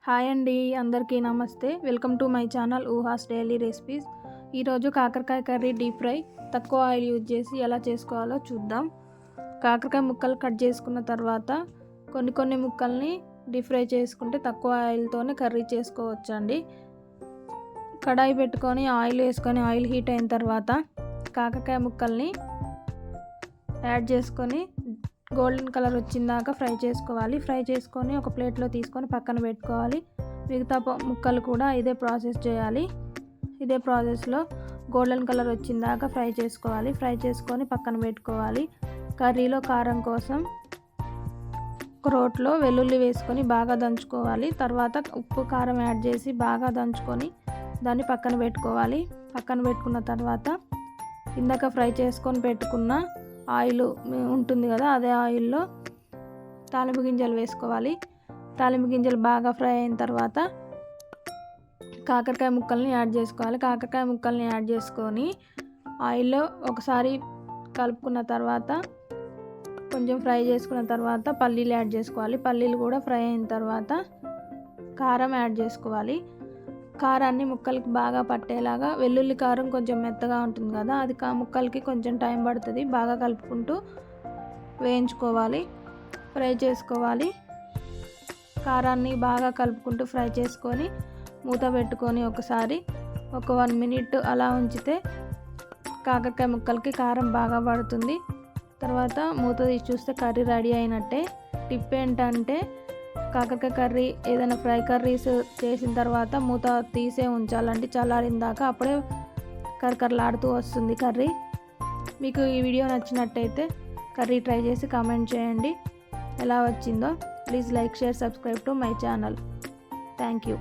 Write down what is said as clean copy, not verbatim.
Hi అండి, అందరికీ నమస్తే. Welcome to my channel Ooha's daily recipes. ఈరోజు కాకరకాయ కర్రీ డీప్ ఫ్రై తక్కువ ఆయిల్ యూజ్ చేసి ఎలా చేసుకోవాలో చూద్దాం. కాకరకాయ ముక్కలు కట్ చేసుకున్న తర్వాత కొన్ని ముక్కల్ని డీప్ ఫ్రై చేసుకుంటే తక్కువ ఆయిల్తోనే కర్రీ చేసుకోవచ్చండి. కడాయి పెట్టుకొని ఆయిల్ వేసుకొని ఆయిల్ హీట్ అయిన తర్వాత కాకరకాయ ముక్కల్ని యాడ్ చేసుకొని గోల్డెన్ కలర్ వచ్చిందాక ఫ్రై చేసుకోవాలి. ఫ్రై చేసుకొని ఒక ప్లేట్లో తీసుకొని పక్కన పెట్టుకోవాలి. మిగతా ముక్కలు కూడా ఇదే ప్రాసెస్ చేయాలి. ఇదే ప్రాసెస్లో గోల్డెన్ కలర్ వచ్చిందాక ఫ్రై చేసుకోవాలి. ఫ్రై చేసుకొని పక్కన పెట్టుకోవాలి. కర్రీలో కారం కోసం ఒక రోట్లో వెల్లుల్లి వేసుకొని బాగా దంచుకోవాలి. తర్వాత ఉప్పు కారం యాడ్ చేసి బాగా దంచుకొని దాన్ని పక్కన పెట్టుకోవాలి. పక్కన పెట్టుకున్న తర్వాత ఇందాక ఫ్రై చేసుకొని పెట్టుకున్న ఆయిల్ ఉంటుంది కదా, అదే ఆయిల్లో తాలింపు గింజలు వేసుకోవాలి. తాలింపు గింజలు బాగా ఫ్రై అయిన తర్వాత కాకరకాయ ముక్కల్ని యాడ్ చేసుకోవాలి. కాకరకాయ ముక్కల్ని యాడ్ చేసుకొని ఆయిల్లో ఒకసారి కలుపుకున్న తర్వాత కొంచెం ఫ్రై చేసుకున్న తర్వాత పల్లీలు యాడ్ చేసుకోవాలి. పల్లీలు కూడా ఫ్రై అయిన తర్వాత కారం యాడ్ చేసుకోవాలి. కారాన్ని ముక్కలకి బాగా పట్టేలాగా, వెల్లుల్లి కారం కొంచెం మెత్తగా ఉంటుంది కదా, అది ముక్కలకి కొంచెం టైం పడుతుంది. బాగా కలుపుకుంటూ వేయించుకోవాలి, ఫ్రై చేసుకోవాలి. కారాన్ని బాగా కలుపుకుంటూ ఫ్రై చేసుకొని మూత పెట్టుకొని ఒకసారి ఒక 1 minute అలా ఉంచితే కాకరకాయ ముక్కలకి కారం బాగా పడుతుంది. తర్వాత మూత తీసి చూస్తే కర్రీ రెడీ అయినట్టే. టిప్ ఏంటంటే, కాకరకాయ కర్రీ ఏదైనా ఫ్రై కర్రీస్ చేసిన తర్వాత మూత తీసే ఉంచాలంటే చల్లారిందాక, అప్పుడే కరకరలాడుతూ వస్తుంది కర్రీ. మీకు ఈ వీడియో నచ్చినట్టయితే కర్రీ ట్రై చేసి కామెంట్ చేయండి ఎలా వచ్చిందో. Please like, share, subscribe to my channel. Thank you.